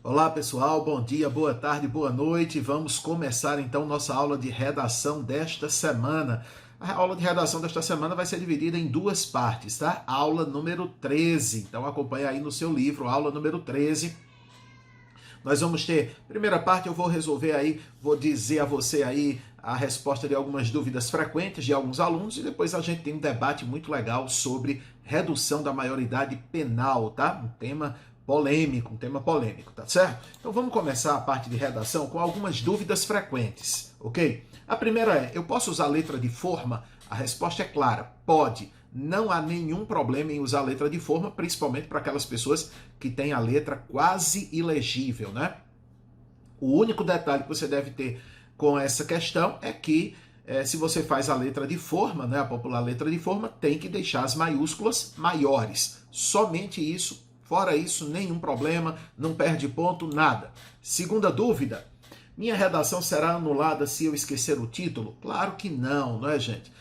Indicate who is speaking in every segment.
Speaker 1: Olá pessoal, bom dia, boa tarde, boa noite. Vamos começar então nossa aula de redação desta semana. A aula de redação desta semana vai ser dividida em duas partes, tá? Aula número 13. Então acompanhe aí no seu livro, aula número 13. Nós vamos ter, primeira parte eu vou resolver aí, vou dizer a você aí a resposta de algumas dúvidas frequentes de alguns alunos e depois a gente tem um debate muito legal sobre redução da maioridade penal, tá? Um tema polêmico, tá certo? Então vamos começar a parte de redação com algumas dúvidas frequentes, ok? A primeira é, eu posso usar letra de forma? A resposta é clara, pode. Não há nenhum problema em usar a letra de forma, principalmente para aquelas pessoas que têm a letra quase ilegível, né? O único detalhe que você deve ter com essa questão é que se você faz a letra de forma, né, a popular letra de forma, tem que deixar as maiúsculas maiores. Somente isso, fora isso, nenhum problema, não perde ponto, nada. Segunda dúvida, minha redação será anulada se eu esquecer o título? Claro que não é, gente?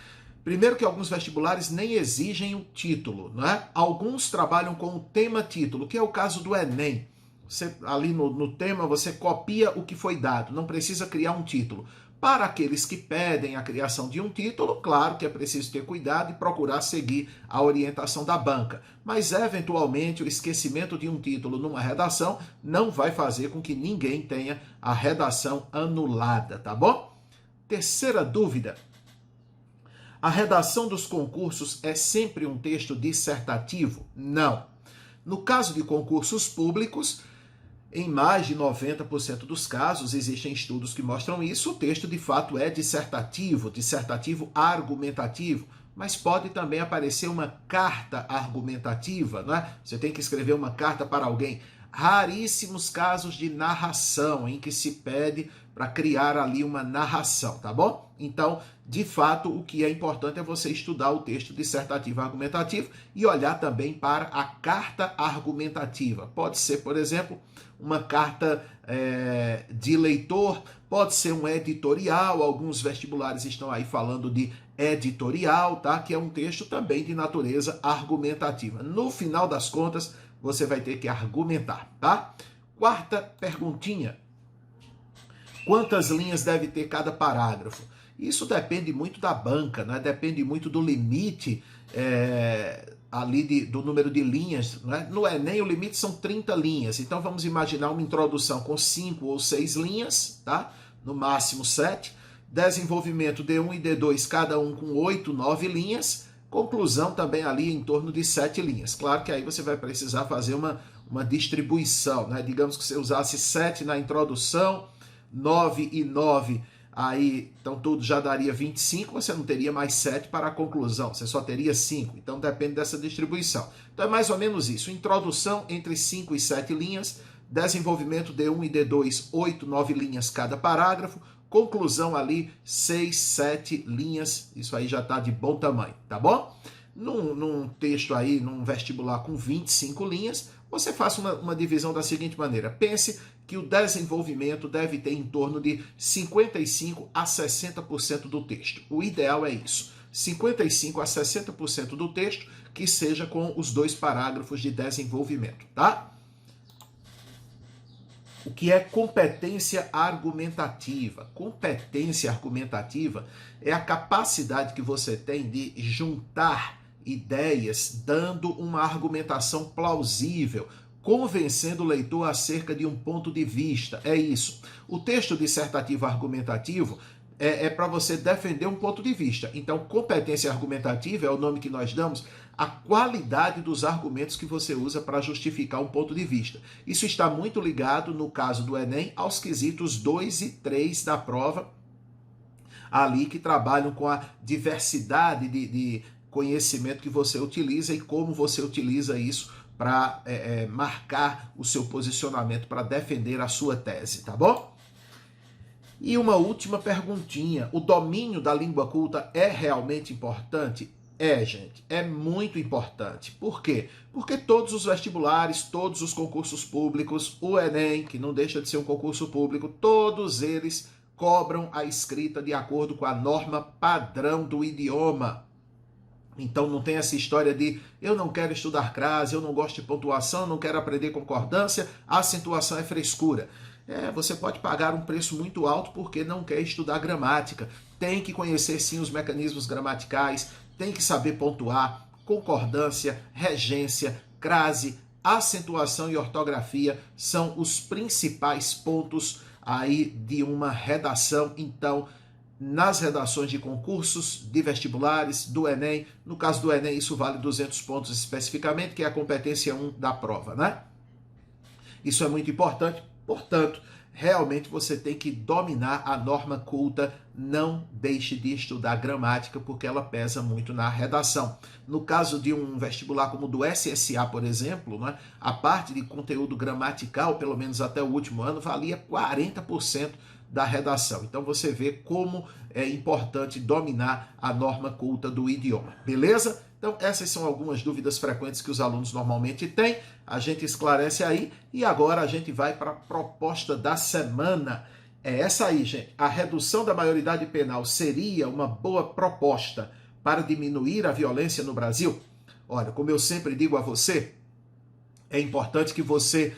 Speaker 1: Primeiro que alguns vestibulares nem exigem o título, né? Alguns trabalham com o tema-título, que é o caso do Enem. Você, ali no tema você copia o que foi dado, não precisa criar um título. Para aqueles que pedem a criação de um título, claro que é preciso ter cuidado e procurar seguir a orientação da banca. Mas, eventualmente, o esquecimento de um título numa redação não vai fazer com que ninguém tenha a redação anulada, tá bom? Terceira dúvida. A redação dos concursos é sempre um texto dissertativo? Não. No caso de concursos públicos, em mais de 90% dos casos, existem estudos que mostram isso, o texto de fato é dissertativo argumentativo, mas pode também aparecer uma carta argumentativa, não é? Você tem que escrever uma carta para alguém. Raríssimos casos de narração, em que se pede para criar ali uma narração, tá bom? Então, de fato, o que é importante é você estudar o texto dissertativo argumentativo e olhar também para a carta argumentativa. Pode ser, por exemplo, uma carta de leitor, pode ser um editorial, alguns vestibulares estão aí falando de editorial, tá? Que é um texto também de natureza argumentativa. No final das contas, você vai ter que argumentar, tá? Quarta perguntinha. Quantas linhas deve ter cada parágrafo? Isso depende muito da banca, né? Depende muito do limite ali do número de linhas. Né? No Enem, o limite são 30 linhas. Então, vamos imaginar uma introdução com 5 ou 6 linhas, tá? No máximo 7. Desenvolvimento D1 e D2, cada um com 8, 9 linhas. Conclusão também ali em torno de 7 linhas. Claro que aí você vai precisar fazer uma distribuição, né? Digamos que você usasse 7 na introdução, 9 e 9, aí, então tudo já daria 25, você não teria mais 7 para a conclusão, você só teria 5, então depende dessa distribuição. Então é mais ou menos isso, introdução entre 5 e 7 linhas, desenvolvimento D1 e D2, 8, 9 linhas cada parágrafo, conclusão ali, 6, 7 linhas, isso aí já está de bom tamanho, tá bom? Num texto aí, num vestibular com 25 linhas, você faça uma divisão da seguinte maneira. Pense que o desenvolvimento deve ter em torno de 55% a 60% do texto. O ideal é isso. 55% a 60% do texto que seja com os 2 parágrafos de desenvolvimento, tá? O que é competência argumentativa? Competência argumentativa é a capacidade que você tem de juntar ideias, dando uma argumentação plausível, convencendo o leitor acerca de um ponto de vista. É isso. O texto dissertativo argumentativo é para você defender um ponto de vista. Então, competência argumentativa é o nome que nós damos à qualidade dos argumentos que você usa para justificar um ponto de vista. Isso está muito ligado, no caso do Enem, aos quesitos 2 e 3 da prova, ali que trabalham com a diversidade de conhecimento que você utiliza e como você utiliza isso para marcar o seu posicionamento, para defender a sua tese, tá bom? E uma última perguntinha, o domínio da língua culta é realmente importante? É, gente, é muito importante. Por quê? Porque todos os vestibulares, todos os concursos públicos, o Enem, que não deixa de ser um concurso público, todos eles cobram a escrita de acordo com a norma padrão do idioma. Então não tem essa história de eu não quero estudar crase, eu não gosto de pontuação, eu não quero aprender concordância, a acentuação é frescura. Você pode pagar um preço muito alto porque não quer estudar gramática. Tem que conhecer sim os mecanismos gramaticais, tem que saber pontuar, concordância, regência, crase, acentuação e ortografia são os principais pontos aí de uma redação. Então, nas redações de concursos, de vestibulares, do Enem, no caso do Enem isso vale 200 pontos especificamente, que é a competência 1 da prova, né? Isso é muito importante, portanto, realmente você tem que dominar a norma culta, não deixe de estudar gramática, porque ela pesa muito na redação. No caso de um vestibular como o do SSA, por exemplo, né, a parte de conteúdo gramatical, pelo menos até o último ano, valia 40% da redação. Então você vê como é importante dominar a norma culta do idioma, beleza? Então essas são algumas dúvidas frequentes que os alunos normalmente têm, a gente esclarece aí e agora a gente vai para a proposta da semana. É essa aí, gente. A redução da maioridade penal seria uma boa proposta para diminuir a violência no Brasil? Olha, como eu sempre digo a você, é importante que você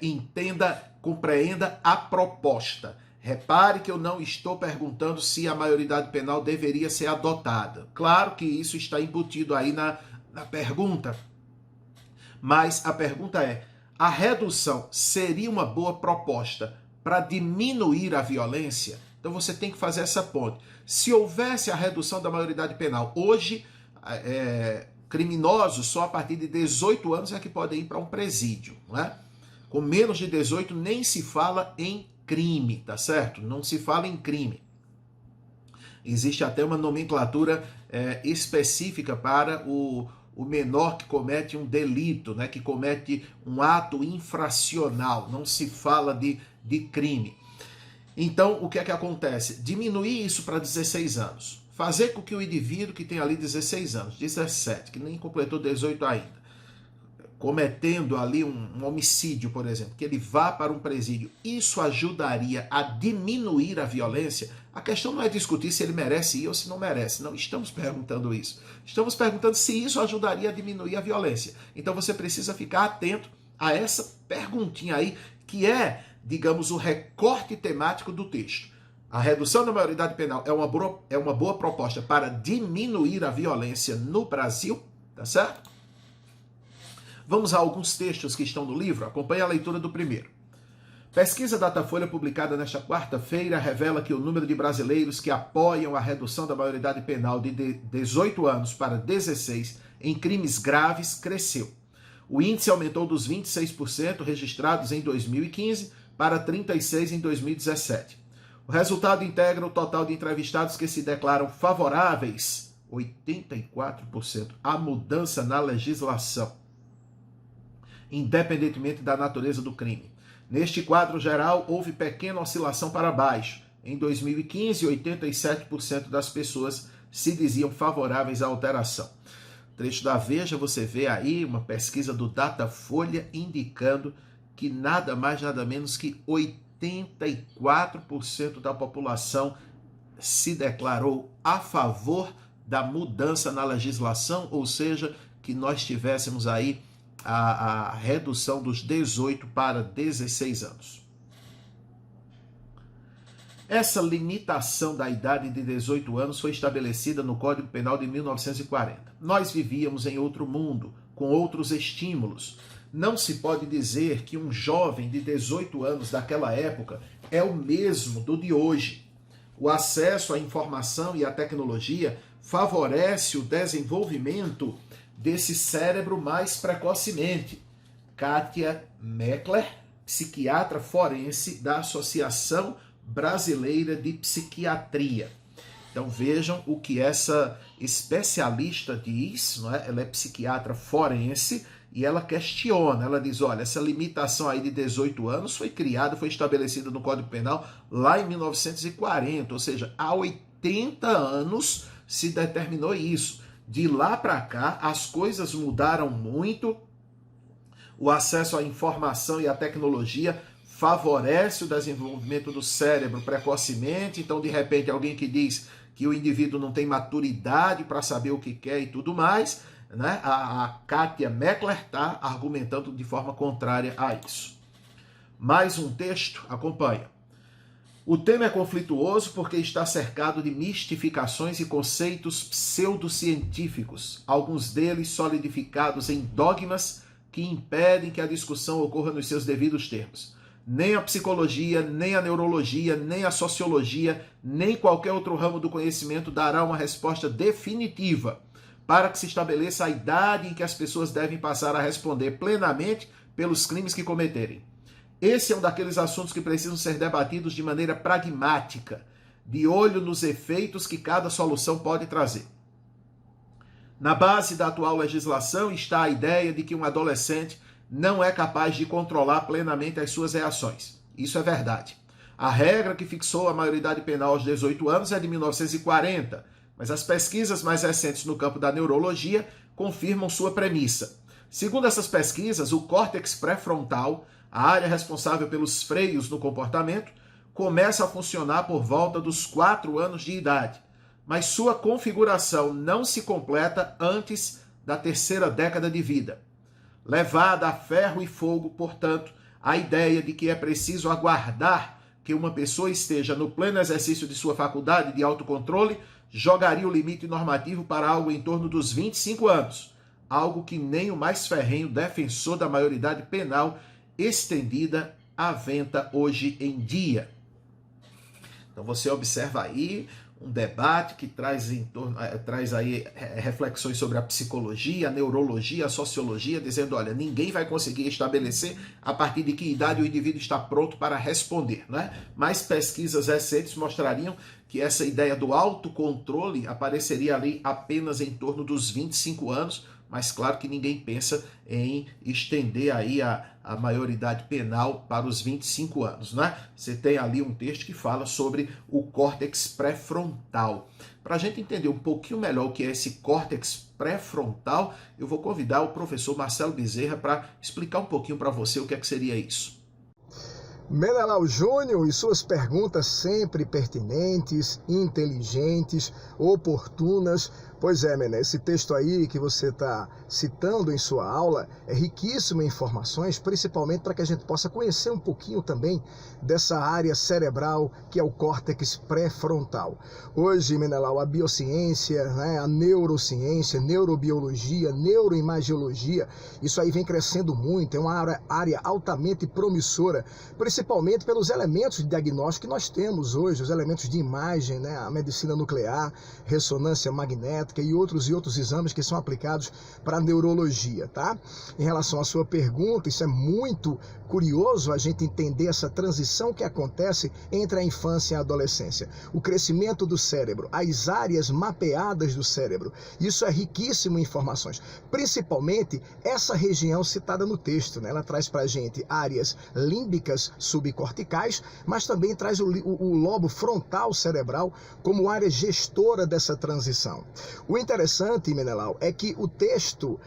Speaker 1: entenda, compreenda a proposta. Repare que eu não estou perguntando se a maioridade penal deveria ser adotada. Claro que isso está embutido aí na pergunta. Mas a pergunta é, a redução seria uma boa proposta para diminuir a violência? Então você tem que fazer essa ponte. Se houvesse a redução da maioridade penal, hoje criminosos só a partir de 18 anos é que podem ir para um presídio, não é? Com menos de 18 nem se fala em crime, tá certo? Não se fala em crime. Existe até uma nomenclatura específica para o menor que comete um delito, né? Que comete um ato infracional. Não se fala de crime. Então, o que é que acontece? Diminuir isso para 16 anos. Fazer com que o indivíduo que tem ali 16 anos, 17, que nem completou 18 ainda, cometendo ali um homicídio, por exemplo, que ele vá para um presídio, isso ajudaria a diminuir a violência? A questão não é discutir se ele merece ir ou se não merece. Não estamos perguntando isso. Estamos perguntando se isso ajudaria a diminuir a violência. Então você precisa ficar atento a essa perguntinha aí, que é, digamos, o recorte temático do texto. A redução da maioridade penal é uma boa proposta para diminuir a violência no Brasil, tá certo? Vamos a alguns textos que estão no livro. Acompanhe a leitura do primeiro. Pesquisa Datafolha publicada nesta quarta-feira revela que o número de brasileiros que apoiam a redução da maioridade penal de 18 anos para 16 em crimes graves cresceu. O índice aumentou dos 26% registrados em 2015 para 36% em 2017. O resultado integra o total de entrevistados que se declaram favoráveis, 84%, à mudança na legislação, independentemente da natureza do crime. Neste quadro geral, houve pequena oscilação para baixo. Em 2015, 87% das pessoas se diziam favoráveis à alteração. Trecho da Veja, você vê aí uma pesquisa do Datafolha indicando que nada mais, nada menos que 84% da população se declarou a favor da mudança na legislação, ou seja, que nós tivéssemos aí a redução dos 18 para 16 anos. Essa limitação da idade de 18 anos foi estabelecida no Código Penal de 1940. Nós vivíamos em outro mundo, com outros estímulos. Não se pode dizer que um jovem de 18 anos daquela época é o mesmo do de hoje. O acesso à informação e à tecnologia favorece o desenvolvimento desse cérebro mais precocemente. Kátia Meckler, psiquiatra forense da Associação Brasileira de Psiquiatria. Então vejam o que essa especialista diz, não é? Ela é psiquiatra forense e ela questiona, ela diz, olha, essa limitação aí de 18 anos foi criada, foi estabelecida no Código Penal lá em 1940, ou seja, há 80 anos se determinou isso. De lá para cá, as coisas mudaram muito, o acesso à informação e à tecnologia favorece o desenvolvimento do cérebro precocemente, então de repente alguém que diz que o indivíduo não tem maturidade para saber o que quer e tudo mais, né? A Kátia Meckler está argumentando de forma contrária a isso. Mais um texto, acompanha. O tema é conflituoso porque está cercado de mistificações e conceitos pseudocientíficos, alguns deles solidificados em dogmas que impedem que a discussão ocorra nos seus devidos termos. Nem a psicologia, nem a neurologia, nem a sociologia, nem qualquer outro ramo do conhecimento dará uma resposta definitiva para que se estabeleça a idade em que as pessoas devem passar a responder plenamente pelos crimes que cometerem. Esse é um daqueles assuntos que precisam ser debatidos de maneira pragmática, de olho nos efeitos que cada solução pode trazer. Na base da atual legislação está a ideia de que um adolescente não é capaz de controlar plenamente as suas reações. Isso é verdade. A regra que fixou a maioridade penal aos 18 anos é de 1940, mas as pesquisas mais recentes no campo da neurologia confirmam sua premissa. Segundo essas pesquisas, o córtex pré-frontal, a área responsável pelos freios no comportamento, começa a funcionar por volta dos 4 anos de idade, mas sua configuração não se completa antes da 3ª década de vida. Levada a ferro e fogo, portanto, a ideia de que é preciso aguardar que uma pessoa esteja no pleno exercício de sua faculdade de autocontrole jogaria o limite normativo para algo em torno dos 25 anos, algo que nem o mais ferrenho defensor da maioridade penal estendida aventa hoje em dia. Então você observa aí um debate que traz aí reflexões sobre a psicologia, a neurologia, a sociologia, dizendo, olha, ninguém vai conseguir estabelecer a partir de que idade o indivíduo está pronto para responder, né? Mas pesquisas recentes mostrariam que essa ideia do autocontrole apareceria ali apenas em torno dos 25 anos, mas claro que ninguém pensa em estender aí a maioridade penal para os 25 anos, né? Você tem ali um texto que fala sobre o córtex pré-frontal. Para a gente entender um pouquinho melhor o que é esse córtex pré-frontal, eu vou convidar o professor Marcelo Bezerra para explicar um pouquinho para você o que é que seria isso.
Speaker 2: Menelau Júnior e suas perguntas sempre pertinentes, inteligentes, oportunas. Pois é, Mené, esse texto aí que você está citando em sua aula é riquíssimo em informações, principalmente para que a gente possa conhecer um pouquinho também dessa área cerebral que é o córtex pré-frontal. Hoje, Menelau, a biociência, né, a neurociência, neurobiologia, neuroimagiologia, isso aí vem crescendo muito, é uma área altamente promissora, principalmente pelos elementos de diagnóstico que nós temos hoje, os elementos de imagem, né, a medicina nuclear, ressonância magnética, e outros exames que são aplicados para a neurologia, tá? Em relação à sua pergunta, isso é muito curioso a gente entender essa transição que acontece entre a infância e a adolescência. O crescimento do cérebro, as áreas mapeadas do cérebro, isso é riquíssimo em informações. Principalmente essa região citada no texto, né? Ela traz para a gente áreas límbicas subcorticais, mas também traz o lobo frontal cerebral como área gestora dessa transição. O interessante, Menelau, é que o texto,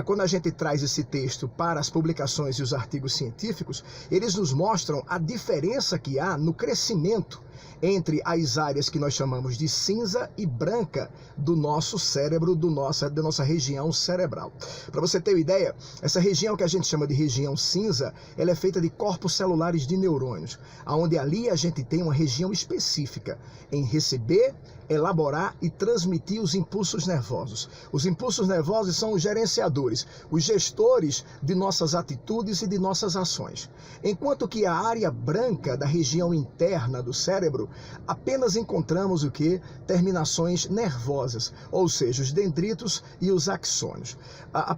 Speaker 2: quando a gente traz esse texto para as publicações e os artigos científicos, eles nos mostram a diferença que há no crescimento entre as áreas que nós chamamos de cinza e branca do nosso cérebro, da nossa região cerebral. Para você ter uma ideia, essa região que a gente chama de região cinza, ela é feita de corpos celulares de neurônios, onde ali a gente tem uma região específica em receber, elaborar e transmitir os impulsos nervosos. Os impulsos nervosos são os gerenciadores, os gestores de nossas atitudes e de nossas ações. Enquanto que a área branca da região interna do cérebro, apenas encontramos o que? Terminações nervosas, ou seja, os dendritos e os axônios.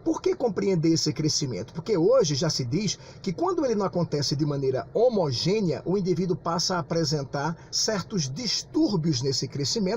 Speaker 2: Por que compreender esse crescimento? Porque hoje já se diz que quando ele não acontece de maneira homogênea, o indivíduo passa a apresentar certos distúrbios nesse crescimento,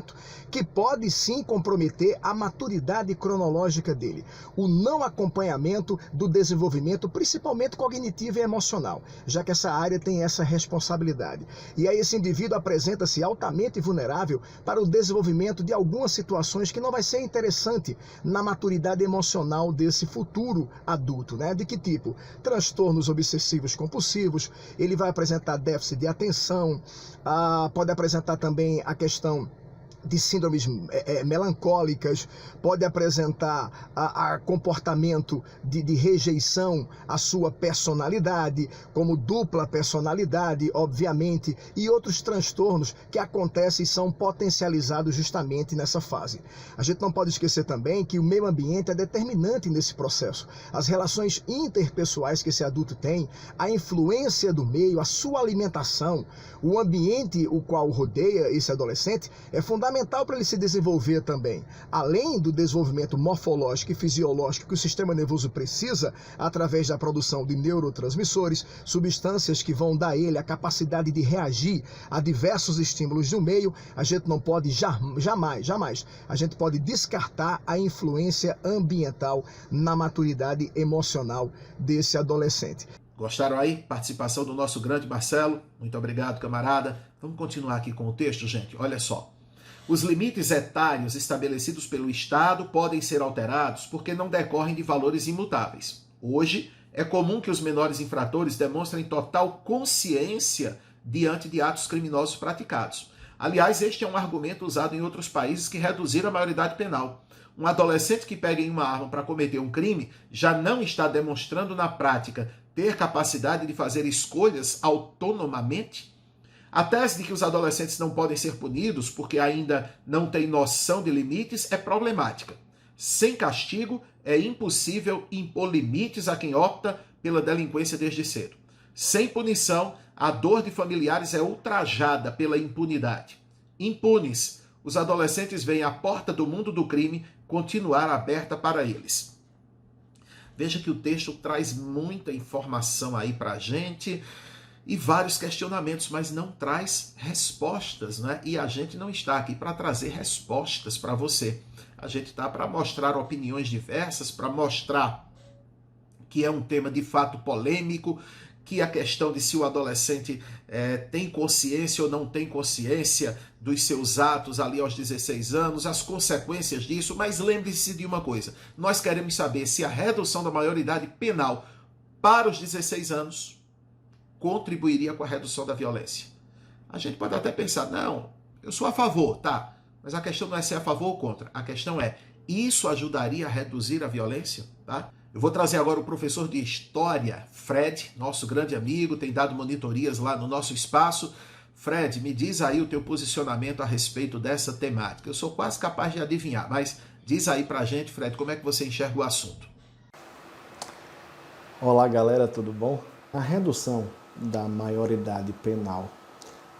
Speaker 2: que pode sim comprometer a maturidade cronológica dele. O não acompanhamento do desenvolvimento, principalmente cognitivo e emocional, já que essa área tem essa responsabilidade. E aí esse indivíduo apresenta-se altamente vulnerável para o desenvolvimento de algumas situações que não vai ser interessante na maturidade emocional desse futuro adulto, né? De que tipo? Transtornos obsessivos compulsivos, ele vai apresentar déficit de atenção, pode apresentar também a questão de síndromes melancólicas, pode apresentar a comportamento de rejeição à sua personalidade, como dupla personalidade, obviamente, e outros transtornos que acontecem e são potencializados justamente nessa fase. A gente não pode esquecer também que o meio ambiente é determinante nesse processo. As relações interpessoais que esse adulto tem, a influência do meio, a sua alimentação, o ambiente o qual rodeia esse adolescente é fundamental para ele se desenvolver também. Além do desenvolvimento morfológico e fisiológico que o sistema nervoso precisa, através da produção de neurotransmissores, substâncias que vão dar a ele a capacidade de reagir a diversos estímulos do meio, a gente não pode jamais, a gente pode descartar a influência ambiental na maturidade emocional desse adolescente.
Speaker 1: Gostaram aí? Participação do nosso grande Marcelo. Muito obrigado, camarada. Vamos continuar aqui com o texto, gente. Olha só. Os limites etários estabelecidos pelo Estado podem ser alterados porque não decorrem de valores imutáveis. Hoje, é comum que os menores infratores demonstrem total consciência diante de atos criminosos praticados. Aliás, este é um argumento usado em outros países que reduziram a maioridade penal. Um adolescente que pega em uma arma para cometer um crime já não está demonstrando na prática ter capacidade de fazer escolhas autonomamente? A tese de que os adolescentes não podem ser punidos porque ainda não têm noção de limites é problemática. Sem castigo, é impossível impor limites a quem opta pela delinquência desde cedo. Sem punição, a dor de familiares é ultrajada pela impunidade. Impunes, os adolescentes veem a porta do mundo do crime continuar aberta para eles. Veja que o texto traz muita informação aí para a gente e vários questionamentos, mas não traz respostas, né? E a gente não está aqui para trazer respostas para você. A gente está para mostrar opiniões diversas, para mostrar que é um tema de fato polêmico, que a questão de se o adolescente tem consciência ou não tem consciência dos seus atos ali aos 16 anos, as consequências disso, mas lembre-se de uma coisa, nós queremos saber se a redução da maioridade penal para os 16 anos contribuiria com a redução da violência. A gente pode até pensar, não, eu sou a favor, tá, mas a questão não é ser a favor ou contra, a questão é, isso ajudaria a reduzir a violência, tá? Eu vou trazer agora o professor de História, Fred, nosso grande amigo, tem dado monitorias lá no nosso espaço. Fred, me diz aí o teu posicionamento a respeito dessa temática. Eu sou quase capaz de adivinhar, mas diz aí pra gente, Fred, como é que você enxerga o assunto?
Speaker 3: Olá, galera, tudo bom? A redução da maioridade penal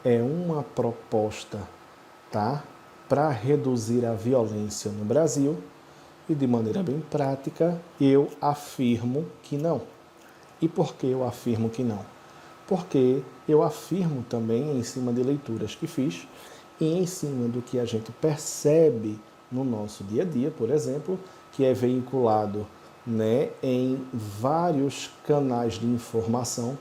Speaker 3: é uma proposta, tá, para reduzir a violência no Brasil. E de maneira bem prática, eu afirmo que não. E por que eu afirmo que não? Porque eu afirmo também em cima de leituras que fiz e em cima do que a gente percebe no nosso dia a dia, por exemplo, que é veiculado, né, em vários canais de informação,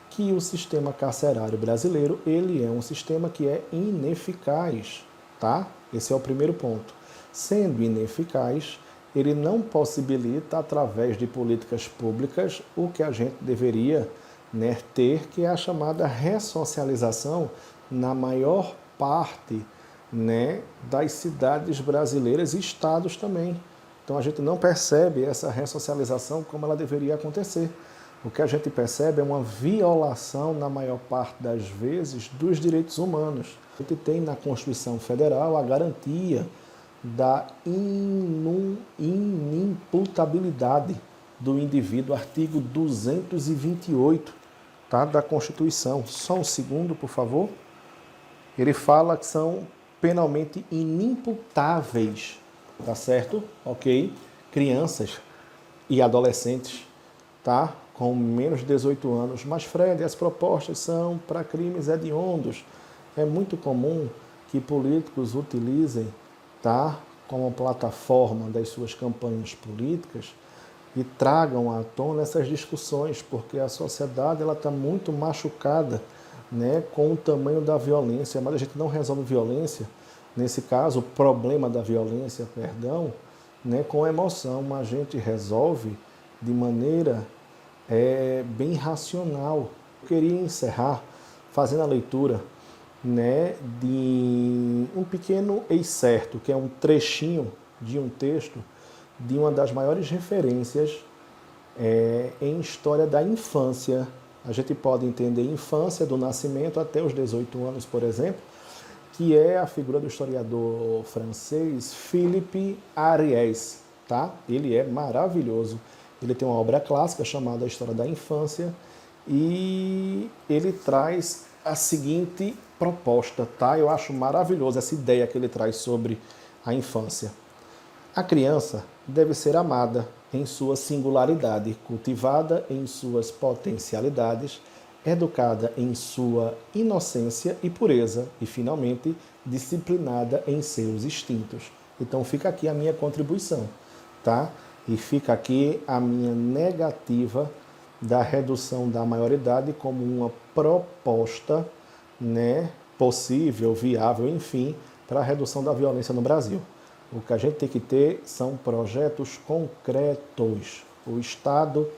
Speaker 3: que o sistema carcerário brasileiro, ele é um sistema que é ineficaz, tá? Esse é o primeiro ponto. Sendo ineficaz, ele não possibilita, através de políticas públicas, o que a gente deveria, né, ter, que é a chamada ressocialização na maior parte, né, das cidades brasileiras e estados também. Então a gente não percebe essa ressocialização como ela deveria acontecer. O que a gente percebe é uma violação, na maior parte das vezes, dos direitos humanos. A gente tem na Constituição Federal a garantia da inimputabilidade do indivíduo, artigo 228, tá, da Constituição. Só um segundo, por favor. Ele fala que são penalmente inimputáveis, tá certo? Ok? Crianças e adolescentes, tá, com menos de 18 anos. Mas, Fred, as propostas são para crimes hediondos. É muito comum que políticos utilizem, tá, como plataforma das suas campanhas políticas e tragam à tona essas discussões, porque a sociedade está muito machucada, né, com o tamanho da violência, mas a gente não resolve violência, nesse caso, o problema da violência, perdão, né, com emoção, a gente resolve de maneira bem racional. Eu queria encerrar fazendo a leitura, né, de um pequeno excerto, que é um trechinho de um texto de uma das maiores referências em história da infância. A gente pode entender infância do nascimento até os 18 anos, por exemplo, que é a figura do historiador francês Philippe Ariès, tá? Ele é maravilhoso. Ele tem uma obra clássica chamada A História da Infância e ele traz a seguinte proposta, tá? Eu acho maravilhoso essa ideia que ele traz sobre a infância. A criança deve ser amada em sua singularidade, cultivada em suas potencialidades, educada em sua inocência e pureza e, finalmente, disciplinada em seus instintos. Então fica aqui a minha contribuição, tá? E fica aqui a minha negativa da redução da maioridade como uma proposta, né, possível, viável, enfim, para a redução da violência no Brasil. O que a gente tem que ter são projetos concretos. O Estado,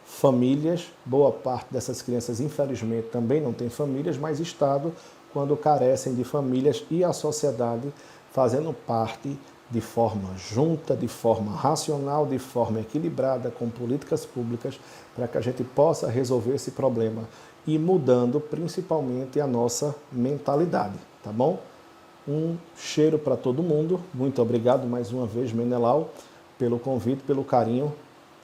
Speaker 3: famílias, boa parte dessas crianças, infelizmente, também não tem famílias, mas Estado, quando carecem de famílias, e a sociedade fazendo parte de forma junta, de forma racional, de forma equilibrada, com políticas públicas, para que a gente possa resolver esse problema e mudando principalmente a nossa mentalidade, tá bom? Um cheiro para todo mundo. Muito obrigado mais uma vez, Menelau, pelo convite, pelo carinho,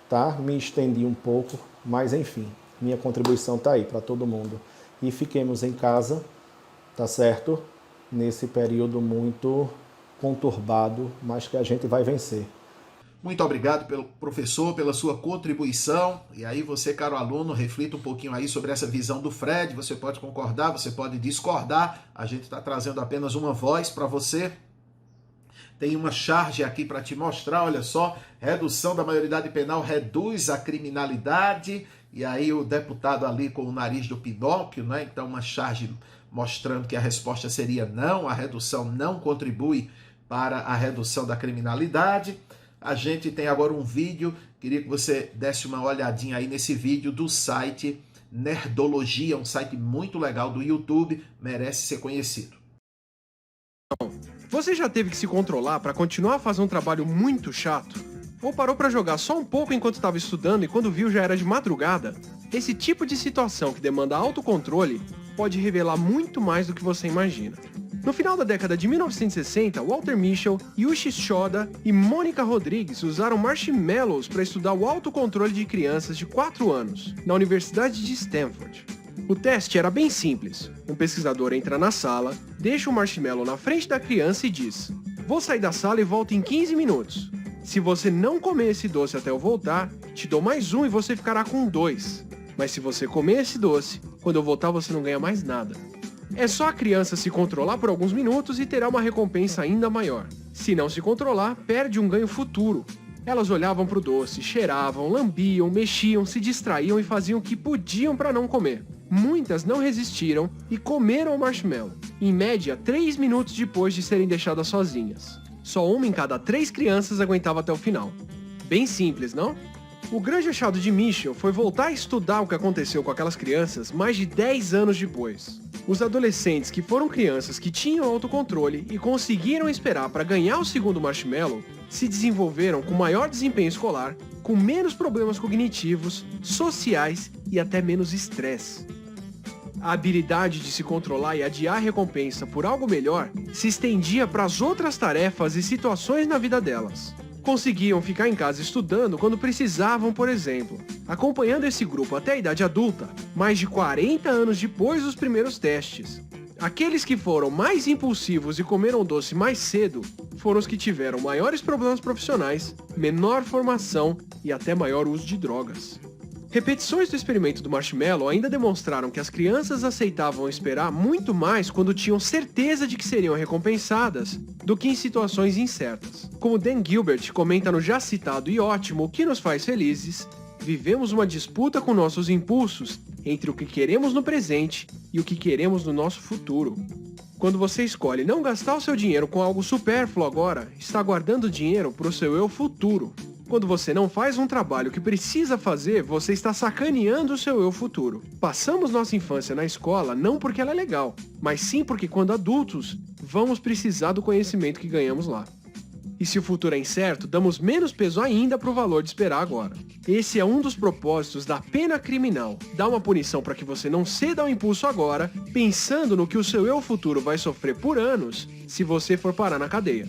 Speaker 3: tá? Me estendi um pouco, mas enfim, minha contribuição está aí para todo mundo. E fiquemos em casa, tá certo? Nesse período muito conturbado, mas que a gente vai vencer.
Speaker 1: Muito obrigado, pelo professor, pela sua contribuição. E aí você, caro aluno, reflita um pouquinho aí sobre essa visão do Fred. Você pode concordar, você pode discordar. A gente está trazendo apenas uma voz para você. Tem uma charge aqui para te mostrar, olha só. Redução da maioridade penal reduz a criminalidade. E aí o deputado ali com o nariz do Pinóquio, né? Então uma charge mostrando que a resposta seria não. A redução não contribui para a redução da criminalidade. A gente tem agora um vídeo, queria que você desse uma olhadinha aí nesse vídeo do site Nerdologia, um site muito legal do YouTube, merece ser conhecido.
Speaker 4: Você já teve que se controlar para continuar a fazer um trabalho muito chato? Ou parou para jogar só um pouco enquanto estava estudando e quando viu já era de madrugada? Esse tipo de situação que demanda autocontrole pode revelar muito mais do que você imagina. No final da década de 1960, Walter Mischel, Yushi Shoda e Mônica Rodrigues usaram marshmallows para estudar o autocontrole de crianças de 4 anos, na Universidade de Stanford. O teste era bem simples. Um pesquisador entra na sala, deixa o marshmallow na frente da criança e diz: "Vou sair da sala e volto em 15 minutos. Se você não comer esse doce até eu voltar, te dou mais um e você ficará com 2. Mas se você comer esse doce, quando eu voltar você não ganha mais nada." É só a criança se controlar por alguns minutos e terá uma recompensa ainda maior. Se não se controlar, perde um ganho futuro. Elas olhavam para o doce, cheiravam, lambiam, mexiam, se distraíam e faziam o que podiam para não comer. Muitas não resistiram e comeram o marshmallow, em média 3 minutos depois de serem deixadas sozinhas. Só uma em cada 3 crianças aguentava até o final. Bem simples, não? O grande achado de Mischel foi voltar a estudar o que aconteceu com aquelas crianças mais de 10 anos depois. Os adolescentes que foram crianças que tinham autocontrole e conseguiram esperar para ganhar o segundo marshmallow se desenvolveram com maior desempenho escolar, com menos problemas cognitivos, sociais e até menos estresse. A habilidade de se controlar e adiar a recompensa por algo melhor se estendia para as outras tarefas e situações na vida delas. Conseguiam ficar em casa estudando quando precisavam, por exemplo. Acompanhando esse grupo até a idade adulta, mais de 40 anos depois dos primeiros testes. Aqueles que foram mais impulsivos e comeram doce mais cedo foram os que tiveram maiores problemas profissionais, menor formação e até maior uso de drogas. Repetições do experimento do marshmallow ainda demonstraram que as crianças aceitavam esperar muito mais quando tinham certeza de que seriam recompensadas do que em situações incertas. Como Dan Gilbert comenta no já citado e ótimo O que nos faz felizes, vivemos uma disputa com nossos impulsos entre o que queremos no presente e o que queremos no nosso futuro. Quando você escolhe não gastar o seu dinheiro com algo supérfluo agora, está guardando dinheiro para o seu eu futuro. Quando você não faz um trabalho que precisa fazer, você está sacaneando o seu eu futuro. Passamos nossa infância na escola não porque ela é legal, mas sim porque quando adultos, vamos precisar do conhecimento que ganhamos lá. E se o futuro é incerto, damos menos peso ainda para o valor de esperar agora. Esse é um dos propósitos da pena criminal. Dar uma punição para que você não ceda ao impulso agora, pensando no que o seu eu futuro vai sofrer por anos se você for parar na cadeia.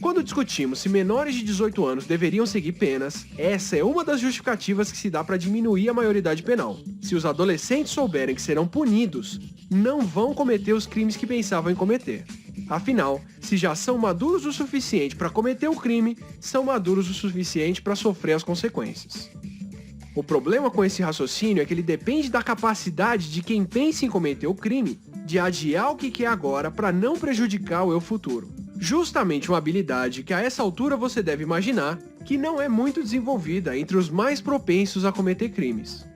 Speaker 4: Quando discutimos se menores de 18 anos deveriam seguir penas, essa é uma das justificativas que se dá para diminuir a maioridade penal. Se os adolescentes souberem que serão punidos, não vão cometer os crimes que pensavam em cometer. Afinal, se já são maduros o suficiente para cometer o crime, são maduros o suficiente para sofrer as consequências. O problema com esse raciocínio é que ele depende da capacidade de quem pensa em cometer o crime de adiar o que quer agora para não prejudicar o eu futuro. Justamente uma habilidade que a essa altura você deve imaginar que não é muito desenvolvida entre os mais propensos a cometer crimes.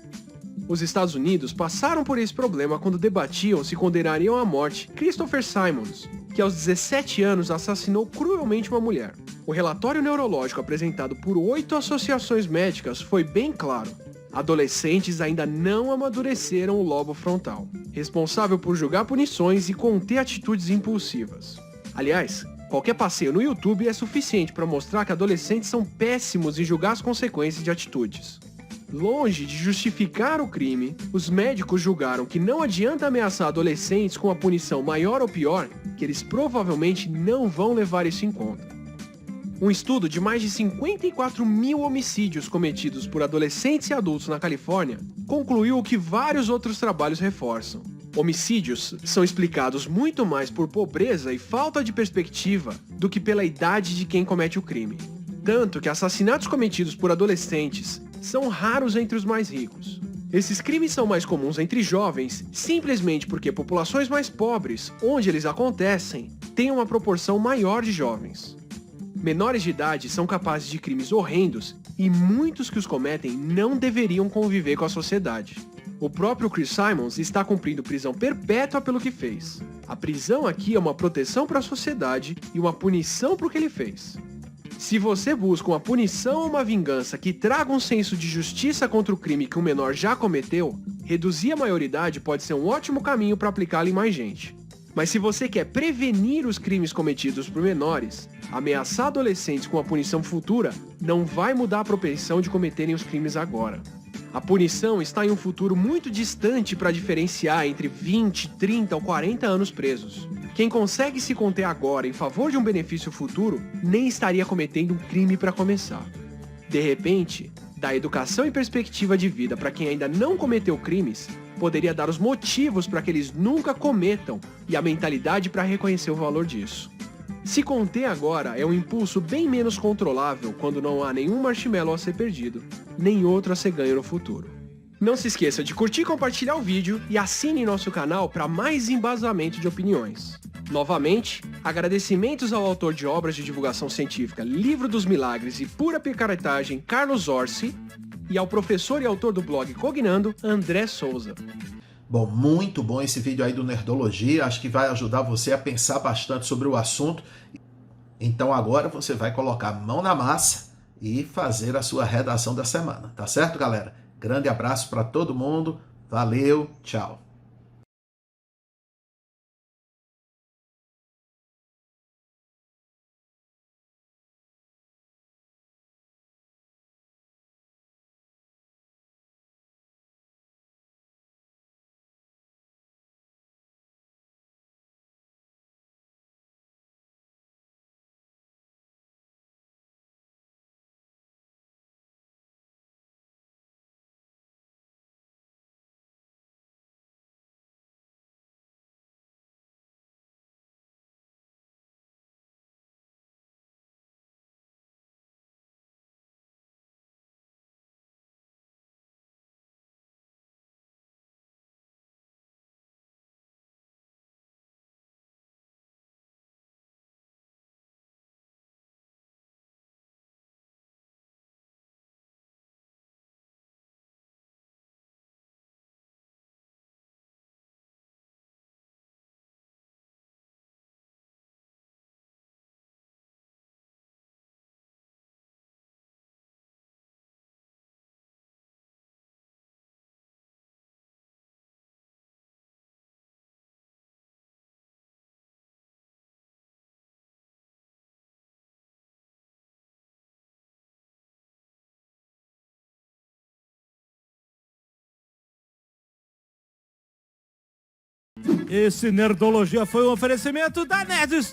Speaker 4: Os Estados Unidos passaram por esse problema quando debatiam se condenariam à morte Christopher Simons, que aos 17 anos assassinou cruelmente uma mulher. O relatório neurológico apresentado por 8 associações médicas foi bem claro. Adolescentes ainda não amadureceram o lobo frontal, responsável por julgar punições e conter atitudes impulsivas. Aliás, qualquer passeio no YouTube é suficiente para mostrar que adolescentes são péssimos em julgar as consequências de atitudes. Longe de justificar o crime, os médicos julgaram que não adianta ameaçar adolescentes com a punição maior ou pior, que eles provavelmente não vão levar isso em conta. Um estudo de mais de 54 mil homicídios cometidos por adolescentes e adultos na Califórnia concluiu o que vários outros trabalhos reforçam. Homicídios são explicados muito mais por pobreza e falta de perspectiva do que pela idade de quem comete o crime. Tanto que assassinatos cometidos por adolescentes são raros entre os mais ricos. Esses crimes são mais comuns entre jovens simplesmente porque populações mais pobres, onde eles acontecem, têm uma proporção maior de jovens. Menores de idade são capazes de crimes horrendos e muitos que os cometem não deveriam conviver com a sociedade. O próprio Chris Simons está cumprindo prisão perpétua pelo que fez. A prisão aqui é uma proteção para a sociedade e uma punição para o que ele fez. Se você busca uma punição ou uma vingança que traga um senso de justiça contra o crime que um menor já cometeu, reduzir a maioridade pode ser um ótimo caminho para aplicá-lo em mais gente. Mas se você quer prevenir os crimes cometidos por menores, ameaçar adolescentes com a punição futura não vai mudar a propensão de cometerem os crimes agora. A punição está em um futuro muito distante para diferenciar entre 20, 30 ou 40 anos presos. Quem consegue se conter agora em favor de um benefício futuro nem estaria cometendo um crime para começar. De repente, dar educação e perspectiva de vida para quem ainda não cometeu crimes poderia dar os motivos para que eles nunca cometam e a mentalidade para reconhecer o valor disso. Se conter agora é um impulso bem menos controlável quando não há nenhum marshmallow a ser perdido, nem outro a ser ganho no futuro. Não se esqueça de curtir e compartilhar o vídeo e assine nosso canal para mais embasamento de opiniões. Novamente, agradecimentos ao autor de obras de divulgação científica Livro dos Milagres e Pura Picaretagem, Carlos Orsi, e ao professor e autor do blog Cognando, André Souza.
Speaker 1: Bom, muito bom esse vídeo aí do Nerdologia, acho que vai ajudar você a pensar bastante sobre o assunto. Então agora você vai colocar a mão na massa e fazer a sua redação da semana, tá certo, galera? Grande abraço para todo mundo, valeu, tchau!
Speaker 5: Esse Nerdologia foi um oferecimento da Nerds.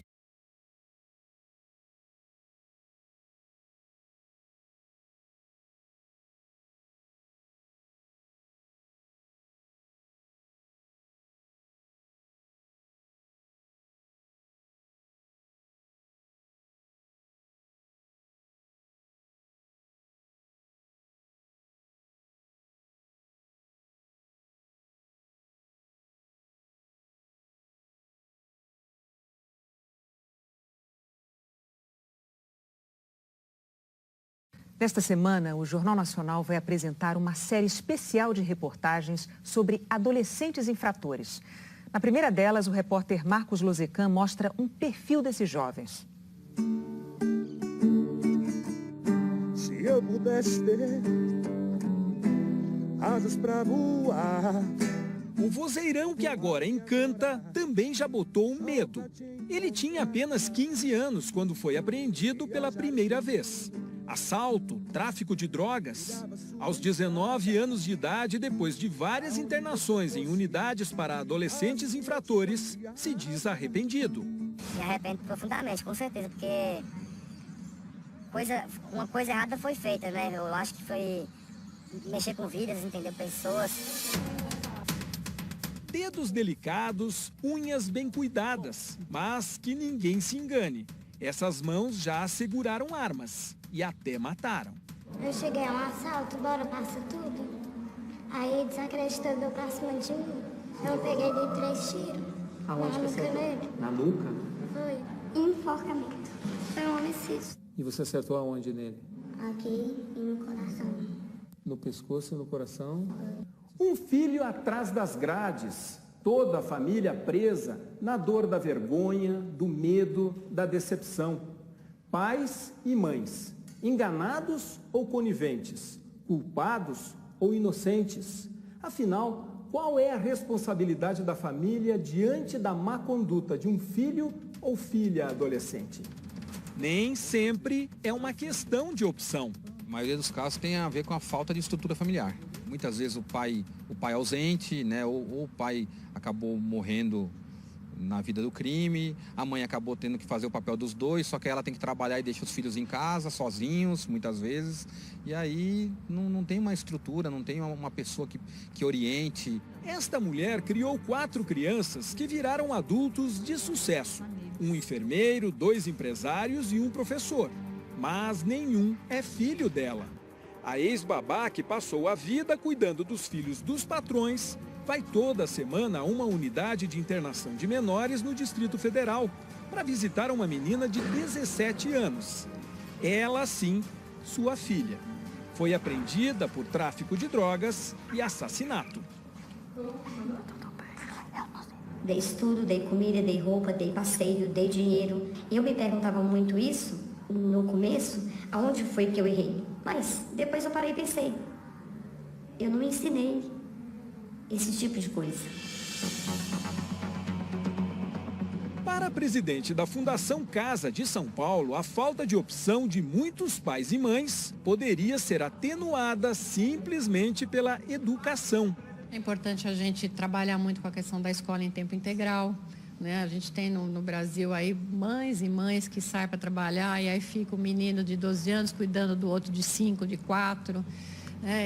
Speaker 6: Nesta semana, o Jornal Nacional vai apresentar uma série especial de reportagens sobre adolescentes infratores. Na primeira delas, o repórter Marcos Lozecan mostra um perfil desses jovens.
Speaker 7: Se eu pudesse ter asas pra voar.
Speaker 8: O vozeirão que agora encanta também já botou um medo. Ele tinha apenas 15 anos quando foi apreendido pela primeira vez. Assalto, tráfico de drogas. Aos 19 anos de idade, depois de várias internações em unidades para adolescentes infratores, se diz arrependido.
Speaker 9: Me arrependo profundamente, com certeza, porque uma coisa errada foi feita, né? Eu acho que foi mexer com vidas, entender pessoas.
Speaker 8: Dedos delicados, unhas bem cuidadas, mas que ninguém se engane. Essas mãos já seguraram armas e até mataram.
Speaker 10: Eu cheguei a um assalto, bora, passa tudo. Aí desacreditou, deu pra cima de mim. Eu peguei e dei 3 tiros.
Speaker 11: Aonde
Speaker 10: na nuca nele.
Speaker 11: Na nuca?
Speaker 10: Foi. Enforcamento. Foi um homicídio.
Speaker 11: E você acertou aonde nele?
Speaker 10: Aqui e no coração.
Speaker 11: No pescoço e no coração?
Speaker 8: Um filho atrás das grades, toda a família presa na dor da vergonha, do medo, da decepção. Pais e mães, enganados ou coniventes, culpados ou inocentes. Afinal, qual é a responsabilidade da família diante da má conduta de um filho ou filha adolescente? Nem sempre é uma questão de opção.
Speaker 12: A maioria dos casos tem a ver com a falta de estrutura familiar. Muitas vezes o pai ausente, né, ou o pai acabou morrendo na vida do crime, a mãe acabou tendo que fazer o papel dos dois, só que ela tem que trabalhar e deixa os filhos em casa, sozinhos, muitas vezes, e aí não tem uma estrutura, não tem uma pessoa que oriente.
Speaker 8: Esta mulher criou 4 crianças que viraram adultos de sucesso. Um enfermeiro, 2 empresários e um professor. Mas nenhum é filho dela. A ex-babá, que passou a vida cuidando dos filhos dos patrões, vai toda semana a uma unidade de internação de menores no Distrito Federal para visitar uma menina de 17 anos. Ela, sim, sua filha. Foi apreendida por tráfico de drogas e assassinato.
Speaker 9: Dei estudo, dei comida, dei roupa, dei passeio, dei dinheiro. E eu me perguntava muito isso no começo, aonde foi que eu errei. Mas depois eu parei e pensei, eu não ensinei esse tipo de coisa.
Speaker 8: Para a presidente da Fundação Casa de São Paulo, a falta de opção de muitos pais e mães poderia ser atenuada simplesmente pela educação.
Speaker 13: É importante a gente trabalhar muito com a questão da escola em tempo integral. Né? A gente tem no Brasil aí mães e mães que saem para trabalhar e aí fica o menino de 12 anos cuidando do outro de 5, de 4.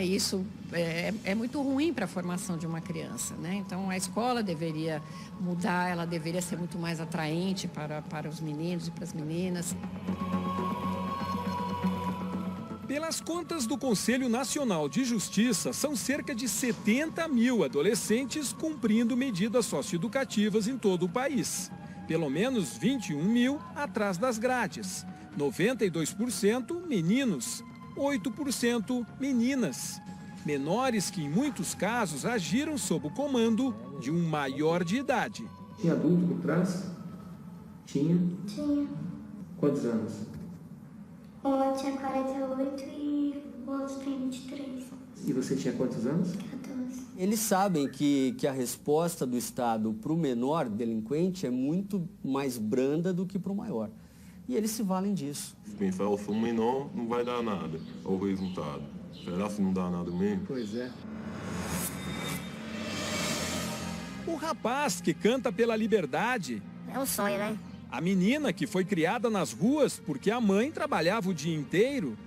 Speaker 13: Isso é muito ruim para a formação de uma criança. Né? Então, a escola deveria mudar, ela deveria ser muito mais atraente para os meninos e para as meninas.
Speaker 8: Pelas contas do Conselho Nacional de Justiça, são cerca de 70 mil adolescentes cumprindo medidas socioeducativas em todo o país. Pelo menos 21 mil atrás das grades. 92% meninos, 8% meninas. Menores que, em muitos casos, agiram sob o comando de um maior de idade.
Speaker 11: Tinha adulto por trás? Tinha?
Speaker 10: Tinha.
Speaker 11: Quantos anos?
Speaker 10: Um tinha 48 e o outro tem 23.
Speaker 11: E você tinha quantos anos?
Speaker 10: 14.
Speaker 14: Eles sabem que a resposta do Estado para o menor delinquente é muito mais branda do que para o maior. E eles se valem disso.
Speaker 15: Pensar, se o menor não vai dar nada ao resultado. Será que não dá nada mesmo?
Speaker 11: Pois é.
Speaker 8: O rapaz que canta pela liberdade.
Speaker 10: É um sonho, né?
Speaker 8: A menina que foi criada nas ruas porque a mãe trabalhava o dia inteiro.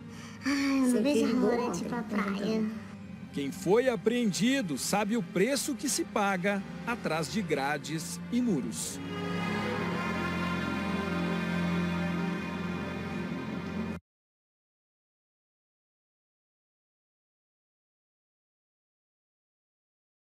Speaker 10: Ai, eu não vejo a hora de ir pra praia.
Speaker 8: Quem foi apreendido sabe o preço que se paga atrás de grades e muros.